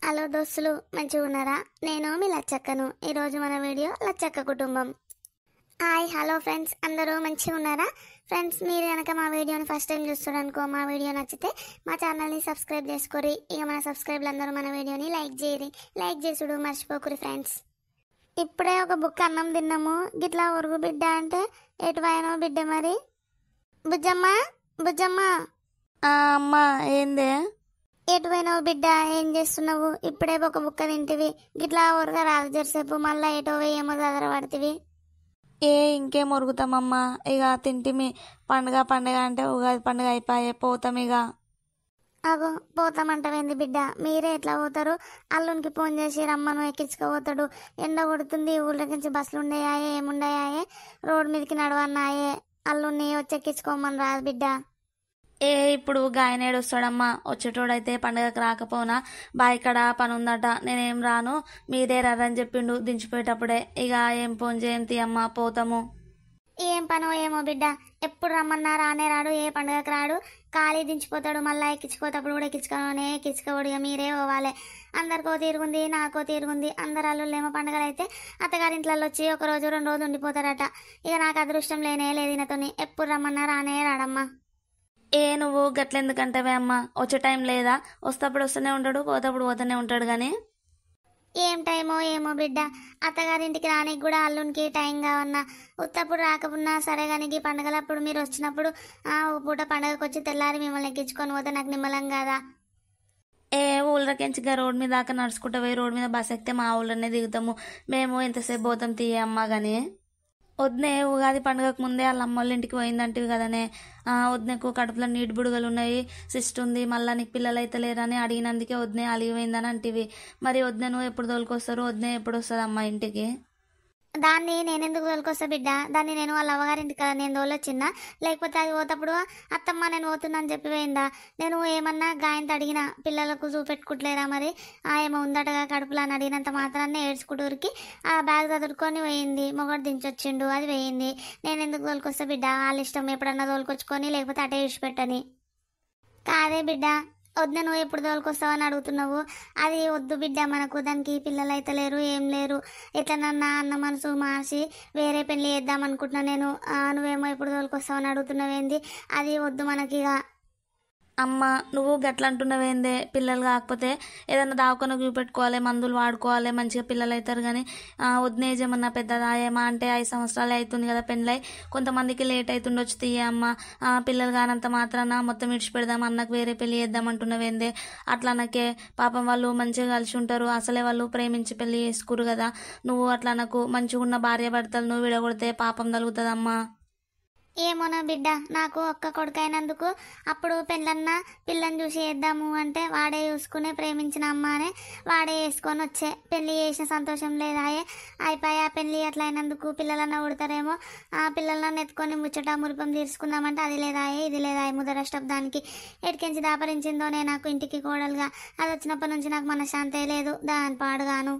Hello దోస్తులు, మంచిగా ఉన్నారా? నేను మీ లచ్చక్కను. ఈరోజు మన వీడియో లచ్చక్క కుటుంబం. హాయ్ హలో ఫ్రెండ్స్, అందరూ మంచిగా ఉన్నారా? ఫ్రెండ్స్, మీరు కనుక మా వీడియోని ఫస్ట్ టైం చూస్తారనుకో, మా వీడియో నచ్చితే మా ఛానల్ని సబ్స్క్రైబ్ చేసుకోరి. ఇక మన సబ్స్క్రైబ్లు అందరూ మన వీడియోని లైక్ చేయరి. లైక్ చేసుడు మర్చిపోకురి ఫ్రెండ్స్. ఇప్పుడే ఒక బుక్ అన్నం తిన్నాము. గిట్లా ఒరుగు బిడ్డ అంటే ఎటువైనా బిడ్డ మరి. బుజ్జమ్మ బుజ్జమ్మ. అమ్మా ఏందే? ఎటువైనావు బిడ్డ? ఏం చేస్తున్నావు? ఇప్పుడే ఒక బుక్క తింటివి. గిట్లా ఊరగా రాదు జరసేపు, మళ్ళా ఎటో ఏమో చదర పడుతుంది. ఇంకేం ఉరుగుతామమ్మా, ఇక తింటిమి. పండుగ అంటే ఉగాది పండుగ అయిపోయే పోతాం ఇక. అగో పోతామంటావేంది బిడ్డ? మీరే ఎట్లా పోతారు? అల్లునికి ఫోన్ చేసి రమ్మను, ఎక్కించుకోపోతాడు. ఎండ కొడుతుంది, ఊళ్ళో నుంచి బస్సులు ఉండయాయే, ఏముండయాయే, రోడ్డు మీదకి నడవన్నాయే. అల్లుని వచ్చి ఎక్కించుకోమని రాదు బిడ్డ. ఇప్పుడు గాయనేడు వస్తాడమ్మా. వచ్చేటోడైతే పండుగకు రాకపోనా, బాయికడ పని ఉందట, నేనేం రాను, మీరే రని చెప్పిండు దించిపోయేటప్పుడే. ఇక ఏం ఫోన్ చేయంతి అమ్మా, పోతాము. ఏం పనో ఏమో బిడ్డ, ఎప్పుడు రమ్మన్నా రానే రాడు, ఏ పండుగకు రాడు, ఖాళీ దించిపోతాడు. మళ్ళీ ఎక్కించుకోతప్పుడు కూడా ఎక్కించుకోడు. ఇక మీరే పోవాలి. అందరికో తీరుగుంది, నాకో తీరుగుంది. అందరు అల్లుళ్ళేమో పండుగలు అయితే అత్తగారింట్లో వచ్చి ఒక రోజు 2 రోజులు ఉండిపోతారట. ఇక నాకు అదృష్టం లేనే లేదు ఈయనతోని. ఎప్పుడు రమ్మన్నా రానే రాడమ్మా. నువ్వు గట్లెందుకంటావే అమ్మా? వచ్చే టైం లేదా? వస్తప్పుడు వస్తూనే ఉంటాడు, పోతప్పుడు పోతూనే ఉంటాడు. కానీ ఏం టైమో ఏమో బిడ్డ, అత్తగారింటికి రానికి కూడా అల్లునికి టైం కావన్నా. ఉత్తప్పుడు రాకపోయినా సరే, కానీ ఈ పండుగలప్పుడు మీరు వచ్చినప్పుడు ఒక పూట పండుగకు వచ్చి తెల్లారి మిమ్మల్ని ఎక్కించుకొని పోతే నాకు నిమ్మలం కదా. ఊళ్ళకెంచిగా రోడ్ మీద దాకా నడుచుకుంటూ పోయి రోడ్ మీద బస్ ఎక్కితే మా ఊళ్ళోనే దిగుతాము. మేము ఎంతసేపు పోతాం తీయ అమ్మా. కానీ వద్నే ఉగాది పండుగకు ముందే వాళ్ళ అమ్మోళ్ళ ఇంటికి పోయిందంటివి కదనే. వద్నకు కడుపులో నీటి బుడుగలు ఉన్నాయి, సిస్ట్ ఉంది, మళ్ళీ నీకు పిల్లలు అయితే లేరని అడిగినందుకే వద్నే అలిగిపోయిందని అంటివి. మరి వద్నే నువ్వు ఎప్పుడు తోలుకొస్తారు? వద్నే ఎప్పుడు వస్తుంది అమ్మ ఇంటికి? దాన్ని నేనెందుకు తోలుకొస్తా బిడ్డ? దాన్ని నేను వాళ్ళ అవ్వగారింటి కదా నేను తోలొచ్చిందా? లేకపోతే అది పోతప్పుడు అత్తమ్మ నేను పోతున్నా అని చెప్పి పోయిందా? నేను ఏమన్నా గాయంత అడిగినా, పిల్లలకు చూపెట్టుకుంటలేరా మరి, ఏమో ఉందటగా కడుపులో అని అడిగినంత మాత్రాన్ని ఏడ్చుకుంటూరికి ఆ బ్యాగ్ చదువుకొని పోయింది. మొగడు దించొచ్చిండు, అది పోయింది. నేను ఎందుకు తోలుకొస్తా బిడ్డ? వాళ్ళ ఇష్టం, ఎప్పుడన్నా తోలుకొచ్చుకొని, లేకపోతే అటే విడిచిపెట్టని. కాదే బిడ్డ, వద్దు నువ్వు ఎప్పుడు తోలుకొస్తావని అడుగుతున్నావు. అది వద్దు బిడ్డ, మనకు దానికి పిల్లలు అయితే లేరు, ఏం లేరు. ఎట్లనన్నా అన్న మనసు మార్చి వేరే పెళ్లి చేద్దాం అనుకుంటున్నా నేను. నువ్వేమో ఎప్పుడు తోలుకొస్తావని అడుగుతున్నావేంది? అది వద్దు మనకి. అమ్మ నువ్వు గట్ల అంటున్నావేందే? పిల్లలు కాకపోతే ఏదన్నా దావకొని చూపెట్టుకోవాలి, మందులు వాడుకోవాలి, మంచిగా పిల్లలు అవుతారు. కానీ వద్నేజ్ ఏమన్నా పెద్దదాయేమా అంటే 5 సంవత్సరాలే అవుతుంది కదా పెళ్ళై, కొంతమందికి లేట్ అవుతుండొచ్చు తీయ అమ్మ. పిల్లలు కానంత మాత్రాన మొత్తం ఇడిచిపెడదాం, అన్నకు వేరే పెళ్లి చేద్దాం అంటున్నావేందే? అట్లా అనకే. పాపం వాళ్ళు మంచిగా కలిసి ఉంటారు, అసలే వాళ్ళు ప్రేమించి పెళ్లి చేసుకురు కదా. నువ్వు అట్లా నాకు మంచిగా ఉన్న భార్య భర్తలు నువ్వు విడగొడితే పాపం తగులుతుందమ్మా. ఏమోనా బిడ్డ, నాకు ఒక్క కొడుకైనందుకు అప్పుడు పెళ్ళన్నా పిల్లని చూసి వేద్దాము అంటే వాడే చూసుకునే ప్రేమించిన అమ్మానే వాడే వేసుకొని వచ్చే. పెళ్లి చేసిన సంతోషం లేదాయే, అయిపోయా పెళ్లి. అట్లా అయినందుకు పిల్లలన్నా ఉడతారేమో, ఆ పిల్లలన్నా ఎత్తుకొని ముచ్చట మురిపం తీర్చుకుందామంటే అది లేదాయే, ఇది లేదాయే. ముదర దానికి ఎడికించి దాపరించిందోనే నాకు ఇంటికి కోడలుగా. అది వచ్చినప్పటి నుంచి నాకు మనశ్శాంతే లేదు, దాని పాడుగాను.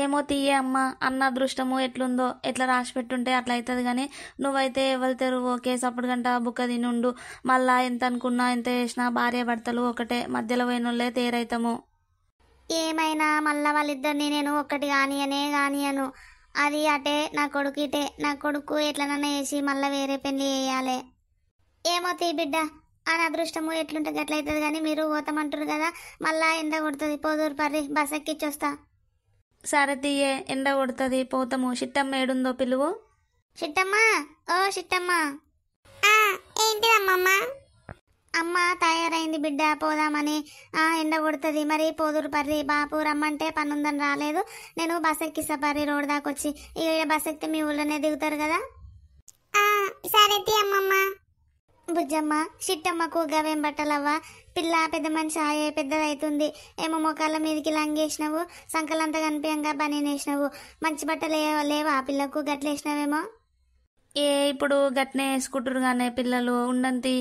ఏమో తీయ అమ్మ, అన్న అదృష్టము ఎట్లుందో, ఎట్లా రాసి పెట్టుంటే అట్లా అవుతుంది. కానీ నువ్వైతే వెళ్తారు ఓకే, సప్పుడు గంట బుక్క తినుండు. మళ్ళా ఎంత అనుకున్నా ఎంత చేసినా భార్య భర్తలు ఒకటే, మధ్యలో పోయినోళ్ళే తేరైతాము. ఏమైనా మళ్ళా వాళ్ళిద్దరిని నేను ఒక్కటి కానియను. అది అటే, నా కొడుకు ఇటే. నా కొడుకు ఎట్లనన్నా వేసి మళ్ళీ వేరే పెళ్లి చేయాలి. ఏమో తీ బిడ్డ, అని అదృష్టము ఎట్లుంటే గట్లయితుంది. కానీ మీరు పోతామంటారు కదా, మళ్ళా ఎండ కొడుతుంది, పోదూరు పర్రి, బస్ ఎక్కిచ్చొస్తా. సరే తీయే, ఎండ కొడుతుంది, పోతాము. చిట్టమ్మ ఏడుందో పిలువు. చిట్టమ్మా, ఓ చిట్టమ్మా. ఏంటి అమ్మమ్మ? అమ్మ తయారైంది బిడ్డ, పోదామని. ఎండ కొడుతుంది, మరి పోదురు పర్రి. బాపు రమ్మంటే పనుందని రాలేదు. నేను బస్ ఎక్కిస్తా పర్రి, రోడ్ దాకా వచ్చి. ఇక బస్ ఎక్కితే మీ ఊళ్ళోనే దిగుతారు కదా. సరే అమ్మమ్మ. బుజ్జమ్మ, చిట్టమ్మకు గవేం బట్టలవ్వా? పిల్ల పెద్ద మనిషి ఆయే, పెద్దదైతుంది. ఏమో మొక్కల మీదకి లంగేసినావు, సంకలంతా కనిపించగా బనీనేసినావు. మంచి బట్టలు లేవా పిల్లకు? గట్లేసినావేమో. ఇప్పుడు గట్నే వేసుకుంటారు కానీ పిల్లలు ఉండంతి.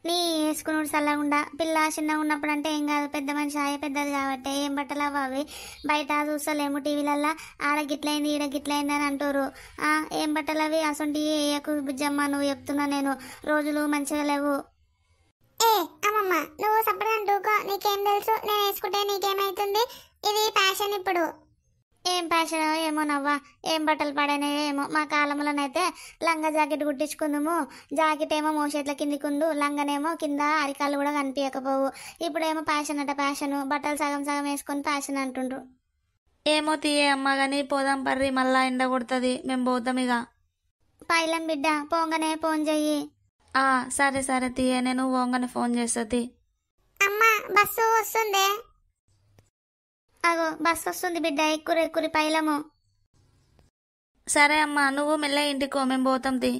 నీ వేసుకున్నాడు చల్లగుండా. పిల్ల చిన్నగా ఉన్నప్పుడు అంటే ఏం కాదు, పెద్ద మనిషి ఆయే పెద్దది కాబట్టి. ఏం బట్టలు అవి బయట చూస్తలేము టీవీలల్లా, ఆడ గిట్లయింది ఈడ గిట్లయింది అని అంటారు. ఏం బట్టలు అవి? అసొంటి వేయకు బుజ్జమ్మ, నువ్వు చెప్తున్నా నేను. రోజులు మంచిగా లేవు. ఏ అమ్మమ్మ, నువ్వు సపరేట్ నీకేం తెలుసు? నేను వేసుకుంటే నీకేమైతుంది? ఇది ఫ్యాషన్ ఇప్పుడు. ఏం ఫ్యాషన్ ఏమో నవ్వా, ఏం బట్టలు పడనే ఏమో. మా కాలంలోనైతే లంగా జాకెట్ కుట్టించుకుందాము, జాకెట్ ఏమో మోచేట్ల కిందికి ఉండు, లంగనేమో కింద అరికాళ్ళు కూడా కనిపించకపోవు. ఇప్పుడేమో ఫ్యాషన్ అట ఫ్యాషన్, బట్టలు సగం సగం వేసుకొని ఫ్యాషన్ అంటుండ్రు. ఏమో తీయే అమ్మ గాని పోదాం పర్రి, మళ్ళా ఎండ కొడుతుంది, మేము పోతాం ఇక. పైలం బిడ్డ, పోంగనే ఫోన్ చెయ్యి. సరే సరే తీయే, నేను పోగానే ఫోన్ చేస్తుంది. అమ్మా, బస్సు వస్తుందే. అగో బస్సు వస్తుంది బిడ్డ, ఎక్కురి ఎక్కురి పైలము. సరే అమ్మా, నువ్వు మెల్ల ఇంటికో, మేము పోతాం తీ.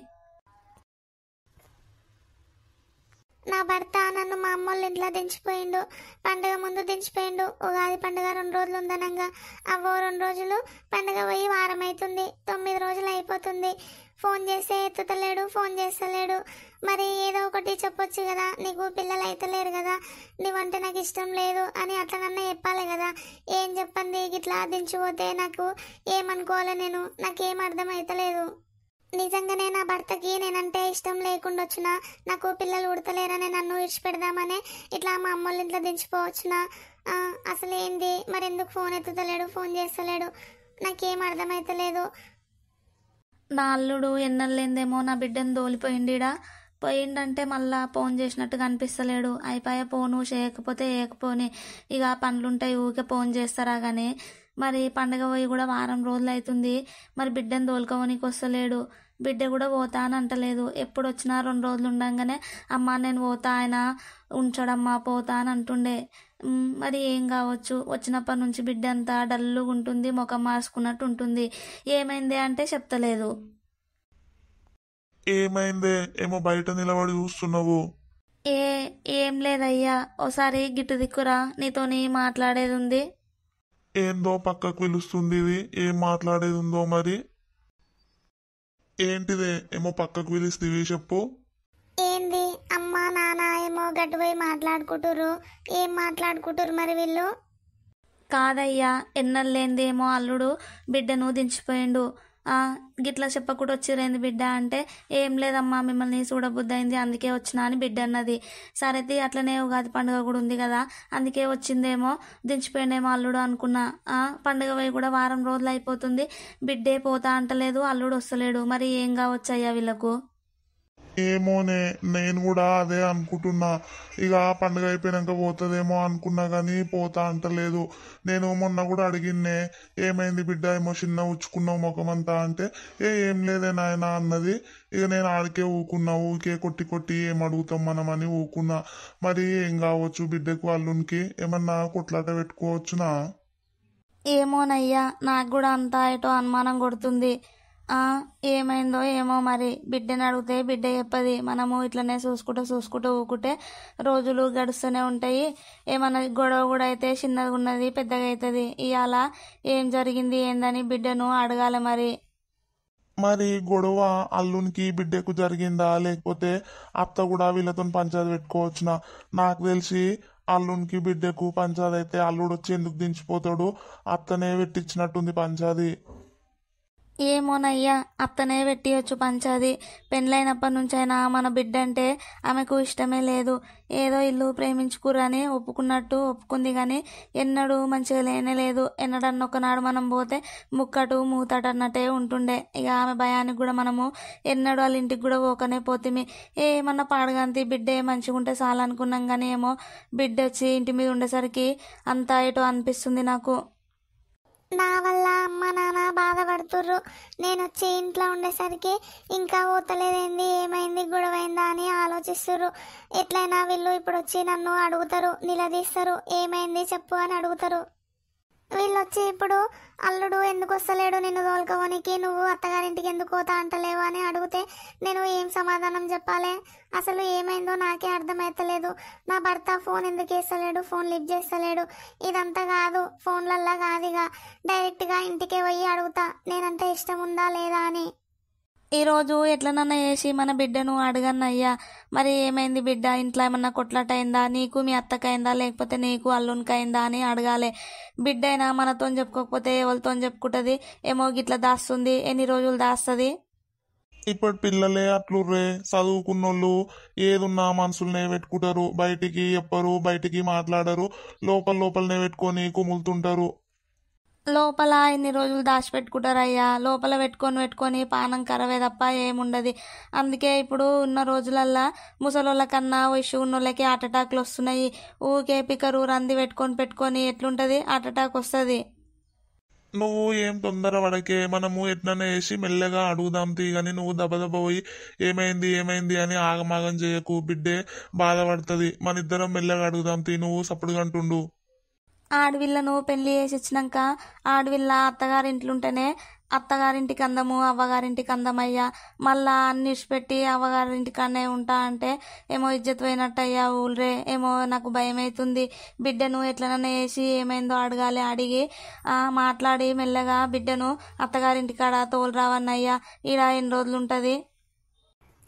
నా భర్త నన్ను మా అమ్మోళ్ళ ఇంట్లో దించిపోయిండు. పండుగ ముందు దించిపోయిండు. ఉగాది పండుగ 2 రోజులు ఉందనంగా అవో 2 రోజులు, పండుగ పోయి వారం అవుతుంది, 9 రోజులు అయిపోతుంది. ఫోన్ చేస్తే ఎత్తుతలేడు, ఫోన్ చేస్తలేడు. మరి ఏదో ఒకటి చెప్పొచ్చు కదా, నీకు పిల్లలు అయితలేరు కదా, నీవంటే నాకు ఇష్టం లేదు అని అట్లనన్నా చెప్పాలి కదా. ఏం చెప్పండి, ఇట్లా దించిపోతే నాకు ఏమనుకోవాలి నేను? నాకేం అర్థం అవుతలేదు. నిజంగానే నా భర్తకి నేనంటే ఇష్టం లేకుండా వచ్చినా, నాకు పిల్లలు ఉడతలేరని నన్ను విడిచిపెడదామనే ఇట్లా మా అమ్మోళ్ళ ఇంట్లో దించిపోవచ్చునా? అసలు ఏంది మరి, ఎందుకు ఫోన్ ఎత్తుతలేడు, ఫోన్ చేస్తలేడు? నాకేం అర్థమైతలేదు. నా అల్లుడు ఎన్నెళ్ళేందేమో నా బిడ్డను దోలిపోయిండిడా. పోయిండంటే మళ్ళా ఫోన్ చేసినట్టుగా అనిపిస్తలేడు. అయిపోయా ఫోను చేయకపోతే ఏకపోని, ఇక పనులుంటాయి ఊకే ఫోన్ చేస్తారా కానీ. మరి పండగ పోయి కూడా వారం రోజులు అవుతుంది, మరి బిడ్డను తోలుకోవనికి వస్తలేడు. బిడ్డ కూడా పోతా అని అంటలేదు. ఎప్పుడు వచ్చినా 2 రోజులు ఉండంగానే అమ్మ నేను పోతా, ఆయన ఉంచడమ్మా పోతా అని అంటుండే. మరి ఏం కావచ్చు, వచ్చినప్పటి నుంచి బిడ్డ అంతా డల్లుగా ఉంటుంది, ముఖం మార్చుకున్నట్టు ఉంటుంది. ఏమైంది అంటే చెప్తలేదు. ఏమైందే, ఏమో బయట నిలబడి చూస్తున్నావు? ఏం లేదయ్యా, ఓసారి గిట్టు దిక్కురా, నీతోని మాట్లాడేది ఉంది. ఏందో పక్కకు పిలుస్తుంది ఇది, ఏం మాట్లాడేది ఉందో మరి? ఏంటిదే, ఏమో పక్కకు పిలుస్తీవి, చెప్పు. ఏంది అమ్మా నాన్న ఏమో గట్టు పోయి మాట్లాడుకుంటురు. ఏం మాట్లాడుకుంటురు మరి వీళ్ళు? కాదయ్యా, ఎన్నెళ్ళేందేమో అల్లుడు బిడ్డను దించిపోయిండు. గిట్లా చెప్పకుండా వచ్చిరేంది బిడ్డ అంటే, ఏం లేదమ్మా మిమ్మల్ని చూడబుద్దయింది అందుకే వచ్చినా అని బిడ్డ అన్నది. సరైతే అట్లనే ఉగాది పండుగ కూడా ఉంది కదా, అందుకే వచ్చిందేమో, దించిపోయిండేమో అల్లుడు అనుకున్నా. పండుగ పోయి కూడా వారం రోజులు అయిపోతుంది, బిడ్డే పోతా అంటలేదు, అల్లుడు వస్తలేడు. మరి ఏం కావచ్చయ్యా వీళ్ళకు? ఏమోనే, నేను కూడా అదే అనుకుంటున్నా. ఇక పండుగ అయిపోయినాక పోతుందేమో అనుకున్నా కానీ పోతా అంటలేదు. నేను మొన్న కూడా అడిగిన్నే, ఏమైంది బిడ్డ, ఏమో చిన్న ఉచ్చుకున్నావు ముఖమంతా అంటే, ఏం లేదే నాయన అన్నది. ఇక నేను ఆడికే ఊకున్నా, ఊకే కొట్టి కొట్టి ఏం అడుగుతాం మనం అని ఊకున్నా. మరి ఏం కావచ్చు బిడ్డకు అల్లునికి? ఏమన్నా కొట్లాట పెట్టుకోవచ్చునా? ఏమోనయ్యా, నాకు కూడా అంతా ఏటో అనుమానం కొడుతుంది. ఏమైందో ఏమో మరి. బిడ్డని అడిగితే బిడ్డ చెప్పది. మనము ఇట్లనే చూసుకుంటూ ఊకుంటే రోజులు గడుస్తూనే ఉంటాయి. ఏమన్నా గొడవ కూడా అయితే చిన్నగా ఉన్నది పెద్దగా అవుతుంది. ఇవాళ ఏం జరిగింది ఏందని బిడ్డను అడగాలి మరి. మరి గొడవ అల్లునికి బిడ్డకు జరిగిందా, లేకపోతే అత్త కూడా వీళ్ళతో పంచాయతీ పెట్టుకోవచ్చునా? నాకు తెలిసి అల్లునికి బిడ్డకు పంచాయతీ అయితే అల్లుడు వచ్చి ఎందుకు దించిపోతాడు, అత్తనే పెట్టించినట్టుంది పంచాయతీ. ఏమోనయ్యా, అత్తనే పెట్టియొచ్చు పంచాది. పెళ్ళైనప్పటి నుంచి అయినా మన బిడ్డ అంటే ఆమెకు ఇష్టమే లేదు. ఏదో ఇల్లు ప్రేమించుకురని ఒప్పుకున్నట్టు ఒప్పుకుంది కానీ ఎన్నడూ మంచిగా లేనే లేదు. ఎన్నడన్నొక్కనాడు మనం పోతే ముక్కటు మూతట అన్నట్టే ఉంటుండే. ఇక ఆమె భయానికి కూడా మనము ఎన్నడూ వాళ్ళ ఇంటికి కూడా పోకనే పోతిమి. ఏమన్నా పాడగంతి బిడ్డ మంచిగా ఉంటే చాలనుకున్నాం కానీ ఏమో బిడ్డ వచ్చి ఇంటి మీద ఉండేసరికి అంతా ఏటో అనిపిస్తుంది నాకు. నా వల్ల అమ్మ నాన్న బాధపడుతుర్రు. నేను వచ్చి ఇంట్లో ఉండేసరికి ఇంకా పోతలేదేంది, ఏమైంది, గొడవైందా అని ఆలోచిస్తుర్రు. ఎట్లయినా వీళ్ళు ఇప్పుడు వచ్చి నన్ను అడుగుతారు, నిలదీస్తారు, ఏమైంది చెప్పు అని అడుగుతారు. వీళ్ళు వచ్చి ఇప్పుడు అల్లుడు ఎందుకు వస్తలేడు నిన్ను తోలుకోవనికి, నువ్వు అత్తగారింటికి ఎందుకు పోతా అంటలేవు అని అడిగితే నేను ఏం సమాధానం చెప్పాలి? అసలు ఏమైందో నాకే అర్థమైతలేదు. నా భర్త ఫోన్ ఎందుకు వేస్తలేడు, ఫోన్ లిఫ్ట్ చేస్తలేడు. ఇదంతా కాదు, ఫోన్లల్లా కాదుగా, డైరెక్ట్గా ఇంటికే పోయి అడుగుతా నేనంటే ఇష్టం ఉందా లేదా అని. ఈరోజు ఎట్లనన్నా చేసి మన బిడ్డను అడగన్నయ్యా. మరి ఏమైంది బిడ్డ, ఇంట్లో ఏమన్నా కొట్లాట అయిందా, నీకు మీ అత్తకైందా లేకపోతే నీకు అల్లునికైందా అని అడగాలి. బిడ్డ అయినా మనతో చెప్పుకోకపోతే ఎవరితో చెప్పుకుంటుంది? ఏమో గిట్లా దాస్తుంది, ఎన్ని రోజులు దాస్తుంది? ఇప్పటి పిల్లలే అట్లుర్రే, చదువుకున్నోళ్ళు ఏదున్నా మనసులనే పెట్టుకుంటారు, బయటికి చెప్పరు, బయటికి మాట్లాడరు, లోపల లోపలనే పెట్టుకొని కుములుతుంటారు. లోపల ఇన్ని రోజులు దాచిపెట్టుకుంటారయ్యా, లోపల పెట్టుకొని పెట్టుకొని పానం కరవే తప్ప ఏముండదు. అందుకే ఇప్పుడు ఉన్న రోజులల్లా ముసలోళ్ళ కన్నా వయసు ఉన్నోళ్ళకి హార్ట్ అటాక్లు వస్తున్నాయి. ఊకే పికరు రంది పెట్టుకొని పెట్టుకొని ఎట్లుంటది, హార్ట్ అటాక్ వస్తుంది. నువ్వు ఏం తొందర పడకే, మనము ఎట్లనే వేసి మెల్లగా అడుగుదాం తీ గాని నువ్వు దబదబ పోయి ఏమైంది ఏమైంది అని ఆగమాగం చేయకు, బిడ్డే బాధపడుతుంది. మన ఇద్దరం మెల్లగా అడుగుదాం తీ, నువ్వు సప్పుడుగంటుండు. ఆడవిళ్ళను పెళ్లి చేసి ఇచ్చినాక ఆడవిళ్ళ అత్తగారింట్లుంటేనే అత్తగారింటికి అందము, అవ్వగారింటికి అందమయ్యా. మళ్ళా అన్ని ఇచ్చిపెట్టి అవ్వగారింటికనే ఉంటా అంటే ఏమో ఇజ్జత్ పోయినట్టయ్యా ఊళ్ళే. ఏమో నాకు భయం అవుతుంది. బిడ్డను ఎట్లనన్నా వేసి ఏమైందో అడగాలి, అడిగి మాట్లాడి మెల్లగా బిడ్డను అత్తగారింటికాడ తోలు రావన్నయ్యా. ఈడ ఎన్ని రోజులు ఉంటుంది.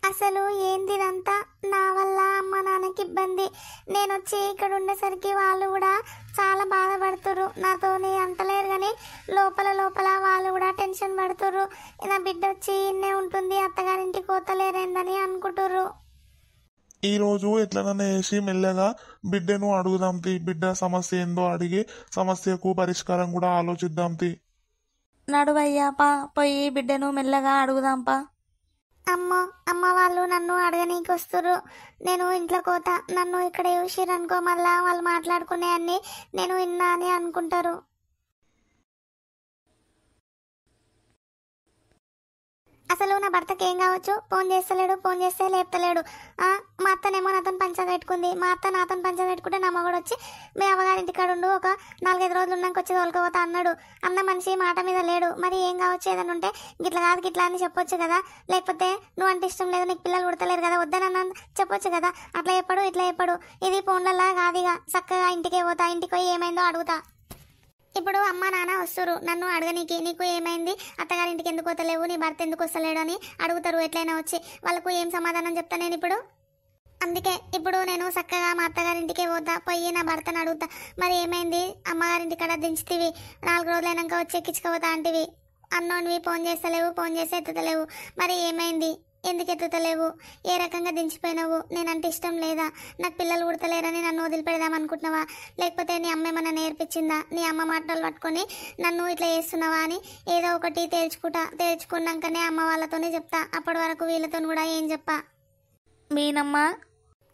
అసలు ఏందిదంతా? నా వల్ల అమ్మ నాన్నకి ఇబ్బంది. నేను వచ్చి ఇక్కడ ఉండేసరికి వాళ్ళు కూడా చాలా బాధపడుతుర్రు. నాతోని అంటలేరు కానీ లోపల లోపల వాళ్ళు కూడా టెన్షన్ పడుతుర్రు. నా బిడ్డ వచ్చి ఇన్నే ఉంటుంది, అత్తగారింటికి పోతలేరేందని అనుకుంటుర్రు. ఈ రోజు ఎట్లనన్నా వేసి మెల్లగా బిడ్డను అడుగుదాం తీ, బిడ్డ సమస్య ఏందో అడిగి సమస్యకు పరిష్కారం కూడా ఆలోచిద్దాం తీ. నడువయ్యా పా, పోయి బిడ్డను మెల్లగా అడుగుదాంపా. అమ్మ వాళ్ళు నన్ను అడగనీకి వస్తుర్రు. నేను ఇంట్లో కోత, నన్ను ఇక్కడ చూసిరనుకో మళ్ళా వాళ్ళు మాట్లాడుకునే అన్ని నేను విన్నా అని అనుకుంటారు. అసలు నా భర్తకి ఏం కావచ్చు? ఫోన్ చేస్తలేడు, ఫోన్ చేస్తే లేపుతలేడు. మా అత్తనేమో నాతో పంచాయతీ పెట్టుకుంది. మా అత్త నాతో పంచాయతీ పెట్టుకుంటే నా మగడు వచ్చి మీ అవ్వగారింటికాడ ఉండు, ఒక 4-5 రోజులు ఉన్నాక వచ్చి తోలుకోపోతా అన్నాడు. అన్న మనిషి మాట మీద లేడు. మరి ఏం కావచ్చు? ఏదైనా ఉంటే గిట్ల కాదు గిట్లా అని చెప్పొచ్చు కదా. లేకపోతే నువ్వు అంటే ఇష్టం లేదు, నీకు పిల్లలు పుడతలేరు కదా, వద్దనన్నా చెప్పొచ్చు కదా. అట్లా చెప్పడు ఇట్లా చెప్పడు. ఇది ఫోన్లలా కాదుగా, చక్కగా ఇంటికే పోతా, ఇంటికి పోయి ఏమైందో అడుగుతా. ఇప్పుడు అమ్మ నాన్న వస్తురు నన్ను అడగనీకి, నీకు ఏమైంది, అత్తగారింటికి ఎందుకు వస్తలేవు, నీ భర్త ఎందుకు వస్తలేడు అని అడుగుతారు. ఎట్లయినా వచ్చి వాళ్ళకు ఏం సమాధానం చెప్తా నేను ఇప్పుడు? అందుకే ఇప్పుడు నేను చక్కగా మా అత్తగారింటికే పోతా, పోయి నా భర్తను అడుగుతా. మరి ఏమైంది, అమ్మగారింటి కాడ దించుతీవి, 4 రోజులైనాక వచ్చి ఎక్కించుకోపోతా అంటివి, అన్నోనివి ఫోన్ చేస్తలేవు, ఫోన్ చేస్తే ఎత్తుతలేవు. మరి ఏమైంది, ఎందుకు ఎత్తుతలేవు, ఏ రకంగా దించిపోయినావు, నేనంటే ఇష్టం లేదా, నాకు పిల్లలు పుడతలేరని నన్ను వదిలిపెడదాం అనుకుంటున్నావా, లేకపోతే నీ అమ్మ ఏమన్నా నేర్పించిందా, నీ అమ్మ మాటలు పట్టుకొని నన్ను ఇట్లా చేస్తున్నావా అని ఏదో ఒకటి తేల్చుకున్నాకనే అమ్మ వాళ్ళతోనే చెప్తా. అప్పటి వరకు వీళ్ళతో కూడా ఏం చెప్పా. మీనమ్మ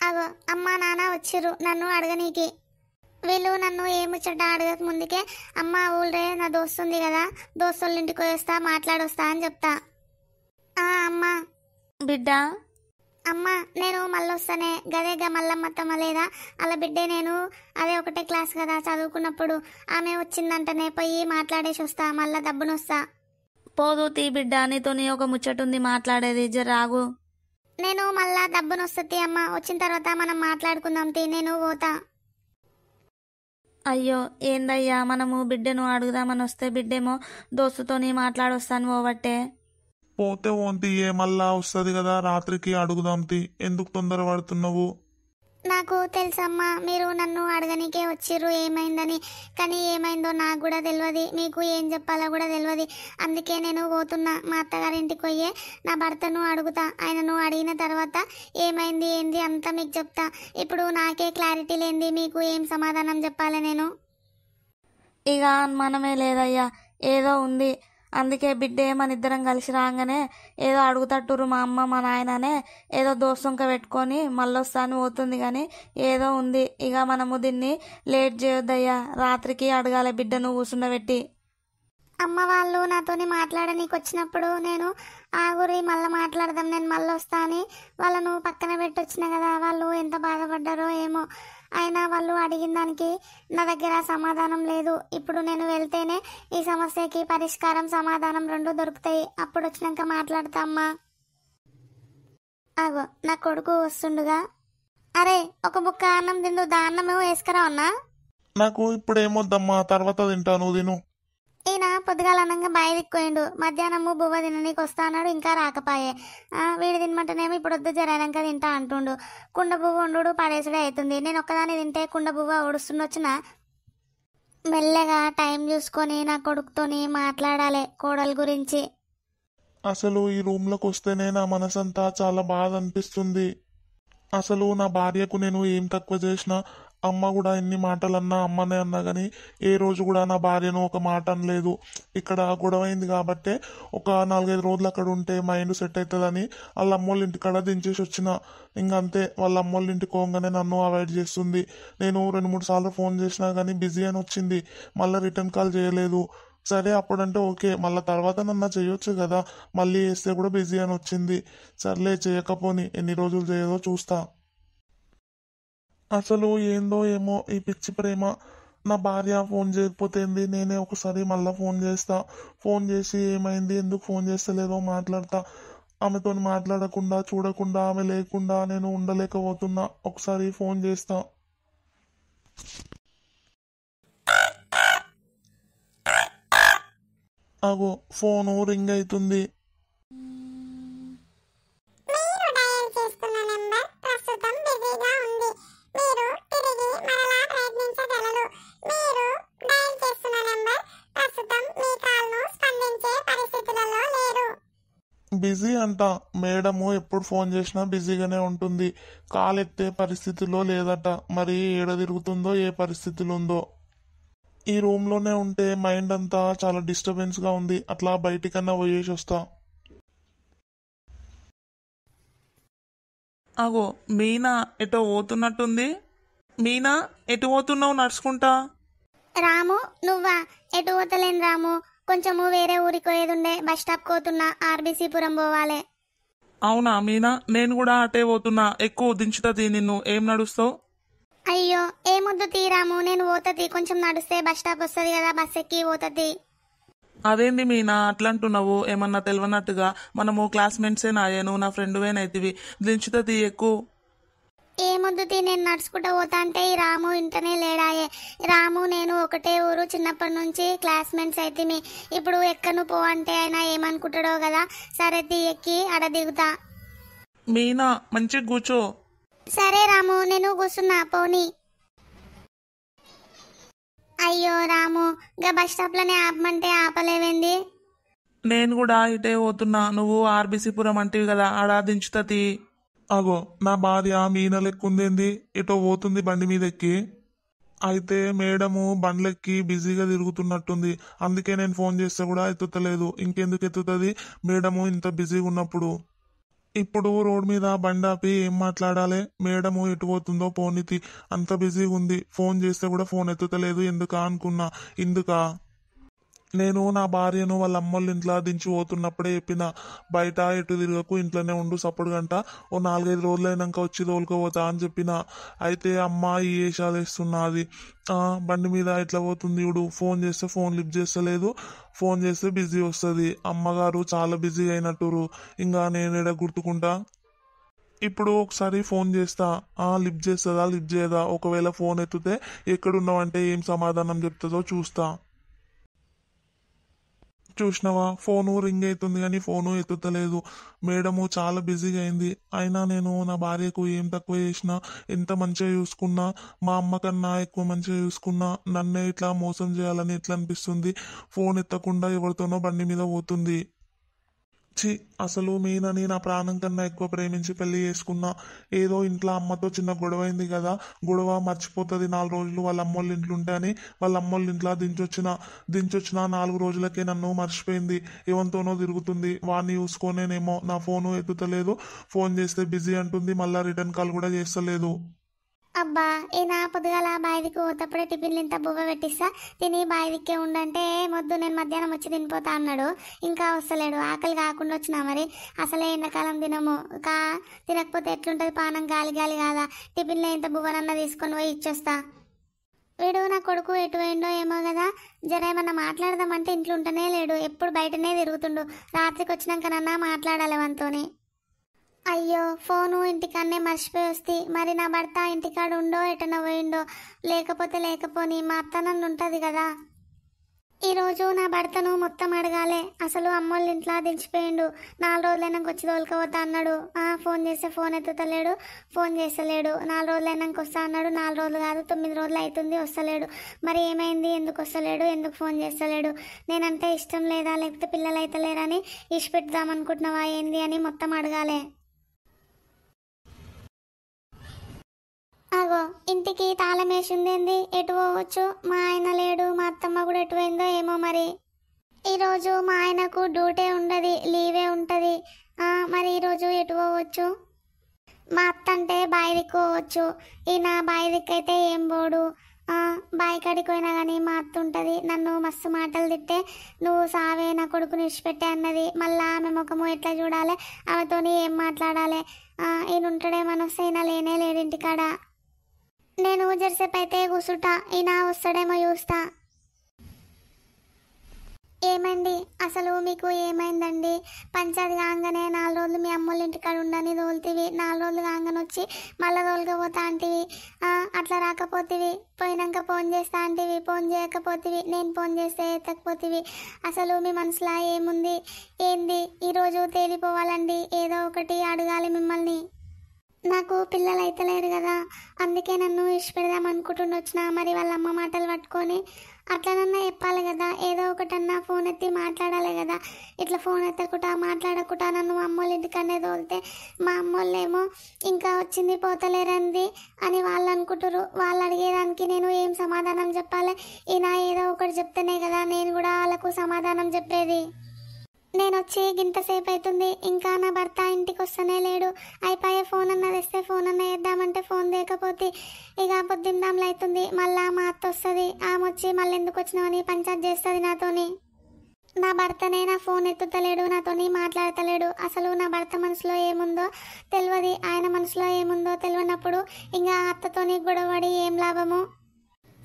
అగో అమ్మ నాన్న వచ్చిర్రు నన్ను అడగనీకి. వీళ్ళు నన్ను ఏముచ్చట అడగక ముందుకే అమ్మ ఊళ్ళే నా దోస్తుంది కదా, దోస్తుల ఇంటికి పోయేస్తా, మాట్లాడొస్తా అని చెప్తా. అమ్మ బిడ్డ అమ్మ నేను మళ్ళీ వస్తానే, గదేగా మల్లమ్మత్తమ్మ లేదా అలా బిడ్డే, నేను అదే ఒకటే క్లాస్ కదా చదువుకున్నప్పుడు, ఆమె వచ్చిందంటనే పోయి మాట్లాడేసి వస్తా, మళ్ళా దబ్బునొస్తా. పోదు తీ బిడ్డ, నీతోని ఒక ముచ్చటుంది మాట్లాడేది, జరాగు. నేను మళ్ళా దబ్బునొస్తుంది అమ్మ, వచ్చిన తర్వాత మనం మాట్లాడుకుందాం తీ, నేను పోతా. అయ్యో ఏందయ్యా, మనము బిడ్డను అడుగుదామని వస్తే బిడ్డేమో దోస్తుతోని మాట్లాడొస్తాను పోవట్టే. పోతే ఓంతి ఏ మళ్ళా వస్తుంది కదా, రాత్రికి అడుగుదాం తీ, ఎందుకు తొందర పడుతున్నావు? నాకు తెలుసమ్మా మీరు నన్ను అడగనికే వచ్చిర్రు ఏమైందని, కానీ ఏమైందో నాకు కూడా తెలియదు, మీకు ఏం చెప్పాలో కూడా తెలియదు. అందుకే నేను పోతున్నా, మా అత్తగారింటికి పోయే నా భర్తను అడుగుతా. ఆయనను అడిగిన తర్వాత ఏమైంది ఏంది అంతా మీకు చెప్తా. ఇప్పుడు నాకే క్లారిటీ లేనిది మీకు ఏం సమాధానం చెప్పాలి నేను? ఇక మనమే లేదయ్యా, ఏదో ఉంది. అందుకే బిడ్డే మన ఇద్దరం కలిసి రాగానే ఏదో అడుగుతట్టురు మా అమ్మ మా నాయననే, ఏదో దోస్తుంక పెట్టుకొని మళ్ళొస్తాను పోతుంది, కానీ ఏదో ఉంది. ఇక మనము దీన్ని లేట్ చేయొద్దయ్యా, రాత్రికి అడగాలి బిడ్డను కూర్చుండబెట్టి. అమ్మ వాళ్ళు నాతోని మాట్లాడనీకి వచ్చినప్పుడు నేను ఆగురి మళ్ళీ మాట్లాడదాం, నేను మళ్ళీ వస్తా అని వాళ్ళను పక్కన పెట్టి వచ్చిన కదా, వాళ్ళు ఎంత బాధపడ్డారో ఏమో. అయినా వాళ్ళు అడిగిన దానికి నా దగ్గర సమాధానం లేదు. ఇప్పుడు నేను వెళ్తేనే ఈ సమస్యకి పరిష్కారం సమాధానం 2 దొరుకుతాయి. అప్పుడు వచ్చినాక మాట్లాడతా అమ్మా. ఆగో నా కొడుకు వస్తుండగా, అరే ఒక బుక్క అన్నం తిందు, దాన్నము వేసుకురా అన్నా. నాకు ఇప్పుడు ఏమొద్దమ్మా, తర్వాత తింటాను, తిను. ఈయన పొద్దుగాల అన్నంగా బాయి దిక్కుపోయిండు, మధ్యాహ్నము బువ్వ తిననీకి వస్తా అన్నాడు, ఇంకా రాకపాయే. వీడు తినమంటేనేమో ఇప్పుడు వద్దు జరైనాక తింటా అంటుండు. కుండ బువ్వ వండుడు పడేసుడే అవుతుంది. నేను ఒక్కదాన్ని తింటే కుండ బువ్వ ఒడుస్తుండొచ్చున. మెల్లగా టైం చూసుకొని నా కొడుకుతోని మాట్లాడాలి కోడలు గురించి. అసలు ఈ రూమ్లోకి వస్తేనే నా మనసంతా చాలా బాధ అనిపిస్తుంది. అసలు నా భార్యకు నేను ఏం తక్కువ చేసినా, అమ్మ కూడా ఎన్ని మాటలన్నా అమ్మనే అన్నా కానీ ఏ రోజు కూడా నా భార్యను ఒక మాట అనలేదు. ఇక్కడ గొడవ అయింది కాబట్టే ఒక 4-5 రోజులు అక్కడ ఉంటే మైండ్ సెట్ అవుతుందని వాళ్ళ అమ్మోళ్ళ ఇంటికాడ దించేసి వచ్చిన. ఇంకంతే, వాళ్ళ అమ్మోళ్ళ ఇంటికి పోగానే నన్ను అవాయిడ్ చేస్తుంది. నేను 2-3 సార్లు ఫోన్ చేసినా కానీ బిజీ అని వచ్చింది. మళ్ళీ రిటర్న్ కాల్ చేయలేదు. సరే అప్పుడంటే ఓకే, మళ్ళీ తర్వాత నన్ను చేయొచ్చు కదా, మళ్ళీ చేస్తే కూడా బిజీ అని వచ్చింది. సర్లే, చేయకపోని ఎన్ని రోజులు చేయదో చూస్తా. అసలు ఏందో ఏమో ఈ పిచ్చి ప్రేమ. నా భార్య ఫోన్ చేయకపోతే ఏంది, నేనే ఒకసారి మళ్ళీ ఫోన్ చేస్తా. ఫోన్ చేసి ఏమైంది, ఎందుకు ఫోన్ చేస్తలేదో మాట్లాడతా. ఆమెతో మాట్లాడకుండా చూడకుండా ఆమె లేకుండా నేను ఉండలేకపోతున్నా. ఒకసారి ఫోన్ చేస్తా. అగో ఫోను రింగ్ అవుతుంది. మీరు డయల్ చేస్తున్న నంబర్ ప్రస్తుతం బిజీగా ఉంది. మీరు తిరిగి మరలా ప్రయత్నించగలరు. మీరు డయల్ చేస్తున్న నంబర్ ప్రస్తుతం మీ కాల్ను స్పందించే పరిస్థితులలో లేరు. బిజీ అంట. మేడము ఎప్పుడు ఫోన్ చేసినా బిజీగానే ఉంటుంది. కాల్ ఎత్తే పరిస్థితిలో లేదట. మరి ఏడ తిరుగుతుందో, ఏ పరిస్థితిలో ఉందో. ఈ రూమ్లోనే ఉంటే మైండ్ అంతా చాలా డిస్టర్బెన్స్గా ఉంది. అట్లా బయటికన్నా పోయేసి వస్తా. అగో మీనా ఎటో పోతున్నట్టుంది. మీనా ఎటు పోతున్నావు నడుచుకుంటా? రాము, నువ్వా? ఎటు పోతలేను రాము, కొంచెము వేరే ఊరికి పోయేదుండే, బస్ స్టాప్ పోతున్నా, ఆర్బీసీపురం పోవాలి. అవునా మీనా, నేను కూడా అటే పోతున్నా. ఎక్కువ దించుతుంది నిన్ను. ఏం నడుస్తావు? అయ్యో ఏమొద్దు తీరాము, నేను పోతుంది. కొంచెం నడిస్తే బస్ స్టాప్ వస్తుంది కదా, బస్ ఎక్కి పోతుంది. అదేంది మీనా అట్లంటున్నావు? ఏమన్నా తెలియనట్టుగా. మనము క్లాస్మేట్సే నాయే, నువ్వు నా ఫ్రెండ్వేనైతివి. దించుతుంది ఎక్కువ. ఏమొద్దు తీ, నేను నడుచుకుంటూ పోతా అంటే ఈ రాము ఇంటనే లేడాయే. రాము నేను ఒకటే ఊరు, చిన్నప్పటి నుంచి క్లాస్మేట్స్ అయితే ఇప్పుడు ఎక్కను పో అంటే ఆయన ఏమనుకుంటాడో కదా. సరే తీ, ఎక్కి ఆడ దిగుతా. మీనా మంచిగా కూర్చో. సరే రాము, నేను కూర్చున్నా, పోనీ. అయ్యో రాము, గా బస్ స్టాప్ లోనే ఆపమంటే ఆపలేవేంది? నేను కూడా ఇటే పోతున్నా. నువ్వు ఆర్బీసీపురం అంటివి కదా, ఆడ దించుతుంది. అగో నా భార్య మీన లెక్కుందేంది, ఎటో పోతుంది బండి మీద ఎక్కి. అయితే మేడము బండ్లెక్కి బిజీగా తిరుగుతున్నట్టుంది. అందుకే నేను ఫోన్ చేస్తే కూడా ఎత్తుతలేదు. ఇంకెందుకు ఎత్తుతుంది మేడము ఇంత బిజీగా ఉన్నప్పుడు? ఇప్పుడు రోడ్ మీద బండి ఆపి ఏం మాట్లాడాలి? మేడము ఎటు పోతుందో పోనీతి, అంత బిజీగా ఉంది. ఫోన్ చేస్తే కూడా ఫోన్ ఎత్తుతలేదు. ఎందుకా అనుకున్నా. ఇందుకా నేను నా భార్యను వాళ్ళ అమ్మోళ్ళ ఇంట్లో దించి పోతున్నప్పుడే చెప్పిన, బయట ఎటు తిరగకు, ఇంట్లోనే ఉండు సపోర్ట్ గంట, ఓ 4-5 రోజులైనాక వచ్చి తోలుకోపోతా అని చెప్పిన. అయితే అమ్మ ఈ వేషాలు వేస్తున్నది. బండి మీద ఎట్లా పోతుంది ఇప్పుడు, ఫోన్ చేస్తే ఫోన్ లిఫ్ట్ చేస్తలేదు, ఫోన్ చేస్తే బిజీ వస్తుంది. అమ్మగారు చాలా బిజీ అయినట్టురు. ఇంకా నేను ఎడ గుర్తుకుంటా. ఇప్పుడు ఒకసారి ఫోన్ చేస్తా, లిఫ్ట్ చేస్తుందా లిఫ్ట్ చేయదా. ఒకవేళ ఫోన్ ఎత్తుతే ఎక్కడున్నావంటే ఏం సమాధానం చెప్తుందో చూస్తా. చూసినావా, ఫోను రింగ్ అవుతుంది కానీ ఫోను ఎత్తుతలేదు. మేడము చాలా బిజీగా అయింది. అయినా నేను నా భార్యకు ఏం తక్కువ చేసినా, ఎంత మంచిగా చూసుకున్నా, మా అమ్మ కన్నా ఎక్కువ మంచిగా చూసుకున్నా, నన్నే ఇట్లా మోసం చేయాలని ఎట్లా అనిపిస్తుంది. ఫోన్ ఎత్తకుండా ఎవరితోనో బండి మీద పోతుంది. చి, అసలు మీనని నా ప్రాణం కన్నా ఎక్కువ ప్రేమించి పెళ్లి చేసుకున్నా. ఏదో ఇంట్లో అమ్మతో చిన్న గొడవ అయింది కదా, గొడవ మర్చిపోతుంది 4 రోజులు వాళ్ళ అమ్మోళ్ళ ఇంట్లో ఉంటే అని వాళ్ళ అమ్మోళ్ళ ఇంట్లో దించొచ్చిన 4 రోజులకే నన్ను మర్చిపోయింది. ఎవరితోనో తిరుగుతుంది. వాడిని చూసుకోనేనేమో నా ఫోను ఎత్తుతలేదు. ఫోన్ చేస్తే బిజీ అంటుంది, మళ్ళీ రిటర్న్ కాల్ కూడా చేస్తలేదు. అబ్బా, ఈయన పొద్దుగాల బాయిదికి పోతప్పుడే టిఫిన్లు ఇంత బువ్వ పెట్టిస్తా, తిని బాయిదిక్కే ఉండంటే మొద్దు నేను మధ్యాహ్నం వచ్చి తినిపోతా అన్నాడు. ఇంకా వస్తలేడు. ఆకలి కాకుండా వచ్చినా మరి. అసలే ఎండాకాలం తినము, తినకపోతే ఎట్లుంటుంది పానం, గాలి గాలి కాదా. టిఫిన్లో ఇంత బువ్వనన్నా తీసుకొని పోయి ఇచ్చొస్తా. వీడు నా కొడుకు ఎటు పోయిండో ఏమో కదా. జర ఏమన్నా మాట్లాడదామంటే ఇంట్లో ఉంటనే లేడు, ఎప్పుడు బయటనే తిరుగుతుండు. రాత్రికి వచ్చినాకనన్నా మాట్లాడాలి wanతోని. అయ్యో, ఫోను ఇంటికాడనే మర్చిపోయి వస్తే మరి నా భర్త ఇంటికాడ ఉండో ఎటనో పోయిండో. లేకపోతే లేకపోని మా అత్త నన్ను ఉంటుంది కదా. ఈరోజు నా భర్తను మొత్తం అడగాలి. అసలు అమ్మోళ్ళ ఇంట్లో దించిపోయిండు. 4 రోజులైనాక వచ్చి తోలుకపోతా అన్నాడు. ఫోన్ చేస్తే ఫోన్ ఎత్తుతలేడు, ఫోన్ చేస్తలేడు. 4 రోజులైనాక వస్తా అన్నాడు. 4 రోజులు కాదు 9 రోజులు అవుతుంది వస్తలేడు. మరి ఏమైంది? ఎందుకు వస్తలేడు? ఎందుకు ఫోన్ చేస్తలేడు? నేనంటే ఇష్టం లేదా, లేకపోతే పిల్లలు అయితే లేరని ఇష్టపెట్టుదాం అనుకుంటున్నావా ఏంది అని మొత్తం అడగాలి. అగో ఇంటికి తాళం వేసిందేంది? ఎటు పోవచ్చు? మా ఆయన లేడు, మా అత్తమ్మ కూడా ఎటు పోయిందో ఏమో. మరి ఈరోజు మా ఆయనకు డ్యూటీ ఉండదు, లీవే ఉంటుంది. మరి ఈరోజు ఎటు పోవచ్చు? మా అత్త అంటే బాయి దిక్కు పోవచ్చు. ఈయన బాయి దిక్కు అయితే ఏం పోడు. బాయి కాడికి పోయినా కానీ మా అత్త ఉంటుంది. నన్ను మస్తు మాటలు తిట్టే, నువ్వు సావే నా కొడుకుని విడిచిపెట్టే అన్నది. మళ్ళీ ఆమె ముఖము ఎట్లా చూడాలి, ఆమెతోని ఏం మాట్లాడాలి? ఈయన ఉంటాడేమని వస్తే ఈయన లేనే లేడు ఇంటికాడ. నేను జరసేపు అయితే కూసుంటా, ఈయన వస్తాడేమో చూస్తా. ఏమండి, అసలు మీకు ఏమైందండి? పంచాయతీ కాగానే 4 రోజులు మీ అమ్మోళ్ళ ఇంటికాడ ఉండని తోలుతీవి, 4 రోజులు కాగానే వచ్చి మళ్ళీ తోలుకపోతా అంటివి. అట్లా రాకపోతేవి, పోయినాక ఫోన్ చేస్తా అంటివి, ఫోన్ చేయకపోతేవి, నేను ఫోన్ చేస్తే ఎత్తకపోతేవి. అసలు మీ మనసులో ఏముంది ఏంది? ఈరోజు తేలిపోవాలండి, ఏదో ఒకటి అడగాలి మిమ్మల్ని. నాకు పిల్లలు అయితే లేరు కదా, అందుకే నన్ను ఇష్టపెడదాం అనుకుంటుండొచ్చిన. మరి వాళ్ళ అమ్మ మాటలు పట్టుకొని అట్లనన్నా చెప్పాలి కదా, ఏదో ఒకటన్నా ఫోన్ ఎత్తి మాట్లాడాలి కదా. ఇట్లా ఫోన్ ఎత్తకుండా మాట్లాడకుండా నన్ను అమ్మోళ్ళ ఇంటికనే తోలితే మా అమ్మోళ్ళేమో ఇంకా వచ్చింది పోతలేరంది అని వాళ్ళు అనుకుంటారు. వాళ్ళు అడిగేదానికి నేను ఏం సమాధానం చెప్పాలి? ఈయన ఏదో ఒకటి చెప్తేనే కదా నేను కూడా వాళ్ళకు సమాధానం చెప్పేది. నేను వచ్చి గింతసేపు అవుతుంది, ఇంకా నా భర్త ఇంటికి వస్తూనే లేడు. అయిపోయే ఫోన్ అన్న తెస్తే ఫోన్ అన్న వేద్దామంటే ఫోన్ లేకపోతే ఇక పొద్దుందాంలో అవుతుంది. మళ్ళా మా అత్త వస్తుంది, ఆమె వచ్చి మళ్ళీ ఎందుకు వచ్చినావని పంచాయతీ చేస్తుంది నాతోని. నా భర్తనే నా ఫోన్ ఎత్తుతలేడు, నాతోని మాట్లాడతలేడు. అసలు నా భర్త మనసులో ఏముందో తెలియదు, ఆయన మనసులో ఏముందో తెలియనప్పుడు ఇంకా అత్తతోని గొడవడి ఏం లాభము?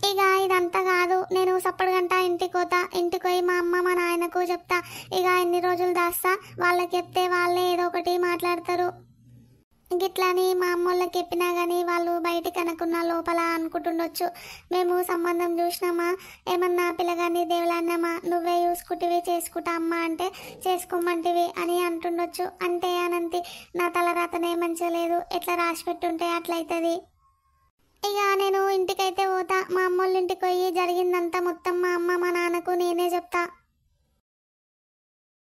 ఇక ఇదంతా కాదు, నేను సప్పటిగంట ఇంటికి పోతా. ఇంటికి పోయి మా అమ్మ మా నాయనకు చెప్తా. ఇక ఎన్ని రోజులు దాస్తా, వాళ్ళకి చెప్తే వాళ్ళే ఏదో ఒకటి మాట్లాడతారు. గిట్లని మా అమ్మోళ్ళకి చెప్పినా కానీ వాళ్ళు బయటికి అనుకున్న లోపల అనుకుంటుండొచ్చు, మేము సంబంధం చూసినామా, ఏమన్నా పిల్లగాని దేవులన్నామా, నువ్వే చూసుకుంటివి చేసుకుంటా అమ్మ అంటే చేసుకోమంటివి అని అంటుండొచ్చు. అంటే అనంతి నా తలరాతనే మంచిగా లేదు, ఎట్లా రాసి పెట్టుంటే అట్లయితుంది. ఇక నేను ఇంటికైతే పోతా. మా అమ్మోళ్ళ ఇంటికి పోయి జరిగిందంతా మొత్తం మా అమ్మ మా నాన్నకు నేనే చెప్తా.